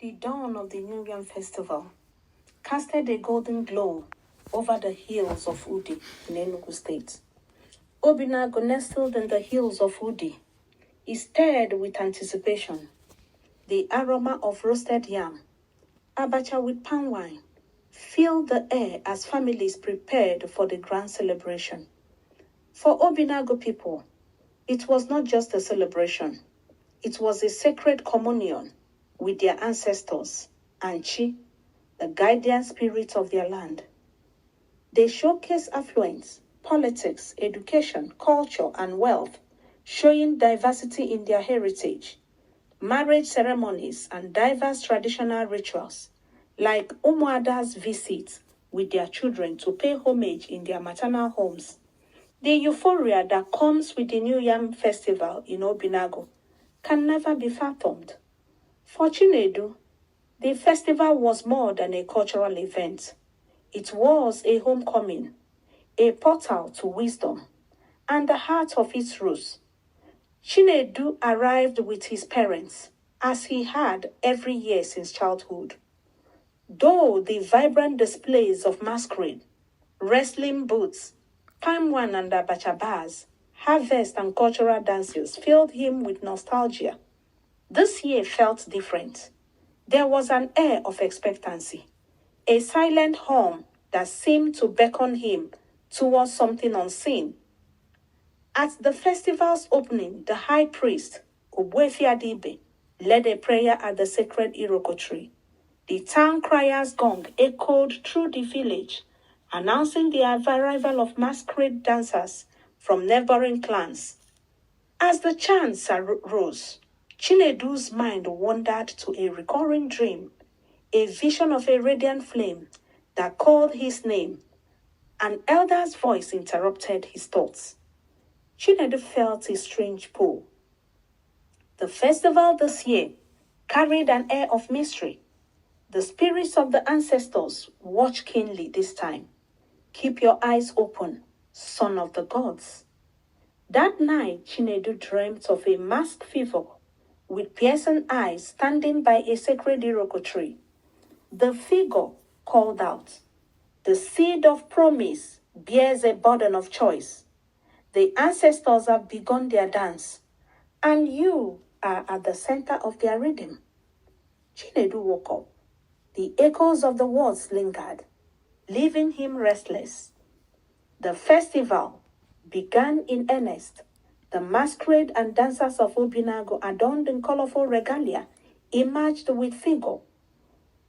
The dawn of the New Yam Festival casted a golden glow over the hills of Udi in Enugu State. Obinago, nestled in the hills of Udi, is stirred with anticipation. The aroma of roasted yam, abacha with palm wine, filled the air as families prepared for the grand celebration. For Obinago people, it was not just a celebration. It was a sacred communion with their ancestors, Anchi, the guardian spirit of their land. They showcase affluence, politics, education, culture, and wealth, showing diversity in their heritage. Marriage ceremonies and diverse traditional rituals, like Umuada's visits with their children to pay homage in their maternal homes. The euphoria that comes with the New Yam Festival in Obinago can never be fathomed. For Chinedu, the festival was more than a cultural event. It was a homecoming, a portal to wisdom, and the heart of its roots. Chinedu arrived with his parents, as he had every year since childhood. Though the vibrant displays of masquerade, wrestling booths, palm wine and abacha bars, harvest and cultural dances filled him with nostalgia, this year felt different. There was an air of expectancy, a silent hum that seemed to beckon him towards something unseen. At the festival's opening, the high priest, Ogbuefi Adibe, led a prayer at the sacred Iroko tree. The town crier's gong echoed through the village, announcing the arrival of masquerade dancers from neighboring clans. As the chants rose, Chinedu's mind wandered to a recurring dream, a vision of a radiant flame that called his name. An elder's voice interrupted his thoughts. Chinedu felt a strange pull. The festival this year carried an air of mystery. The spirits of the ancestors watch keenly this time. Keep your eyes open, son of the gods. That night, Chinedu dreamt of a masked figure with piercing eyes standing by a sacred Iroko tree. The figure called out, "The seed of promise bears a burden of choice. The ancestors have begun their dance, and you are at the center of their rhythm." Chinedu woke up. The echoes of the words lingered, leaving him restless. The festival began in earnest. The masquerade and dancers of Obinago, adorned in colorful regalia, emerged with vigor,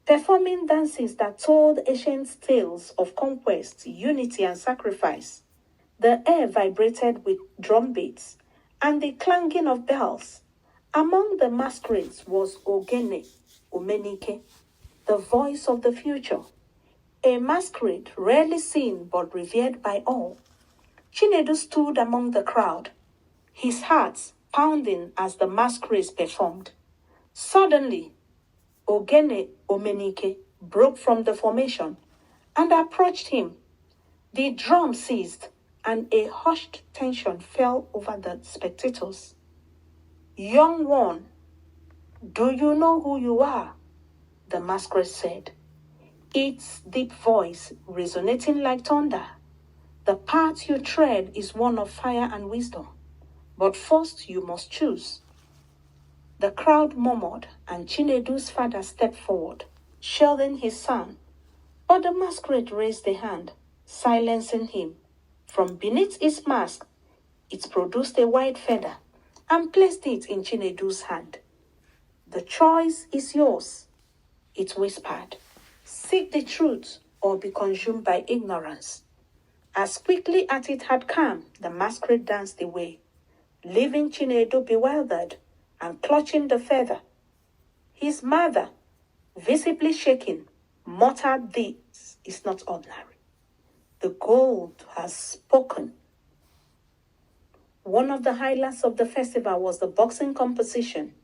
performing dances that told ancient tales of conquest, unity, and sacrifice. The air vibrated with drum beats and the clanging of bells. Among the masquerades was Ogene Omenike, the voice of the future, a masquerade rarely seen but revered by all. Chinedu stood among the crowd, his heart pounding as the masquerades performed. Suddenly, Ogene Omenike broke from the formation and approached him. The drum ceased, and a hushed tension fell over the spectators. "Young one, do you know who you are?" the masquerade said, its deep voice resonating like thunder. "The path you tread is one of fire and wisdom, but first you must choose." The crowd murmured, and Chinedu's father stepped forward, shielding his son. But the masquerade raised a hand, silencing him. From beneath its mask, it produced a white feather and placed it in Chinedu's hand. "The choice is yours," it whispered. "Seek the truth or be consumed by ignorance." As quickly as it had come, the masquerade danced away, leaving Chinedu bewildered and clutching the feather. His mother, visibly shaking, muttered, "This is not ordinary. The gold has spoken." One of the highlights of the festival was the boxing competition,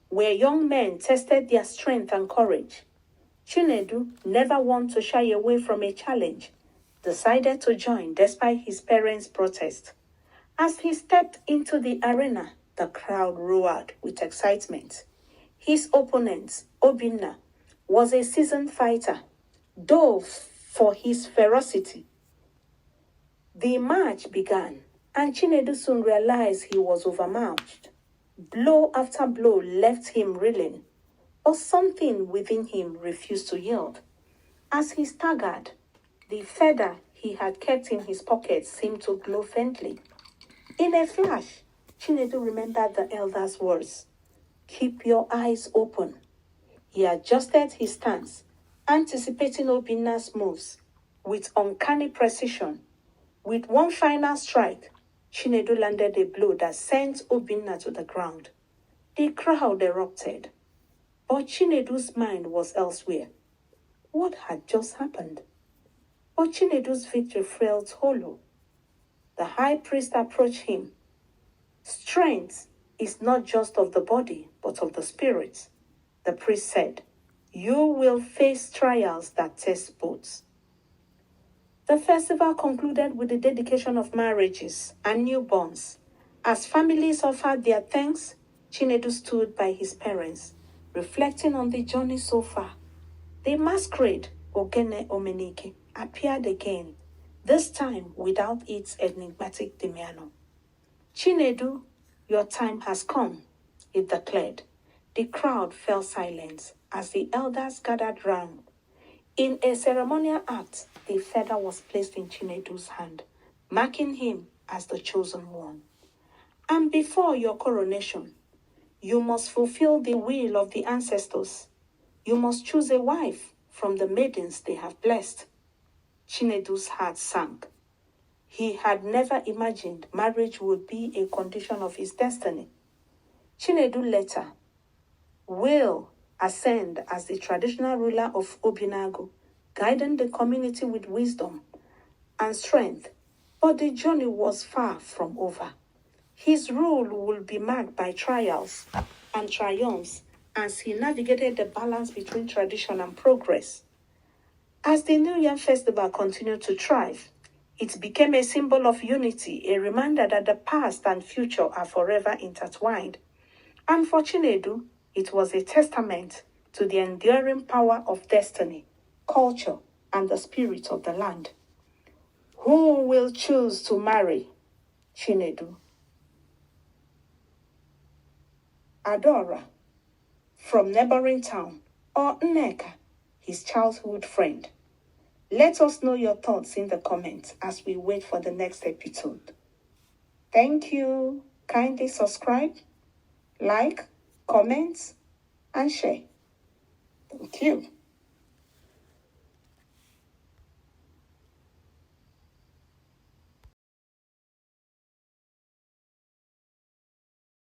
where young men tested their strength and courage. Chinedu, never one to shy away from a challenge, decided to join despite his parents' protest. As he stepped into the arena, the crowd roared with excitement. His opponent, Obinna, was a seasoned fighter, though for his ferocity. The match began, and Chinedu soon realized he was overmatched. Blow after blow left him reeling, but something within him refused to yield. As he staggered, the feather he had kept in his pocket seemed to glow faintly. In a flash, Chinedu remembered the elder's words, "Keep your eyes open." He adjusted his stance, anticipating Obinna's moves with uncanny precision. With one final strike, Chinedu landed a blow that sent Obinna to the ground. The crowd erupted, but Chinedu's mind was elsewhere. What had just happened? But Chinedu's victory felt hollow. The high priest approached him. "Strength is not just of the body, but of the spirit," the priest said. "You will face trials that test both." The festival concluded with the dedication of marriages and newborns. As families offered their thanks, Chinedu stood by his parents, reflecting on the journey so far. The masquerade, Ogene Omenike, appeared again, this time without its enigmatic demeanor. "Chinedu, your time has come," it declared. The crowd fell silent as the elders gathered round. In a ceremonial act, the feather was placed in Chinedu's hand, marking him as the chosen one. "And before your coronation, you must fulfill the will of the ancestors. You must choose a wife from the maidens they have blessed." Chinedu's heart sank. He had never imagined marriage would be a condition of his destiny. Chinedu later will ascend as the traditional ruler of Obinago, guiding the community with wisdom and strength, but the journey was far from over. His rule will be marked by trials and triumphs as he navigated the balance between tradition and progress. As the New Yam Festival continued to thrive, it became a symbol of unity, a reminder that the past and future are forever intertwined. And for Chinedu, it was a testament to the enduring power of destiny, culture, and the spirit of the land. Who will choose to marry Chinedu? Adora, from neighboring town, or Nneka, his childhood friend? Let us know your thoughts in the comments as we wait for the next episode. Thank you. Kindly subscribe, like, comment, and share. Thank you.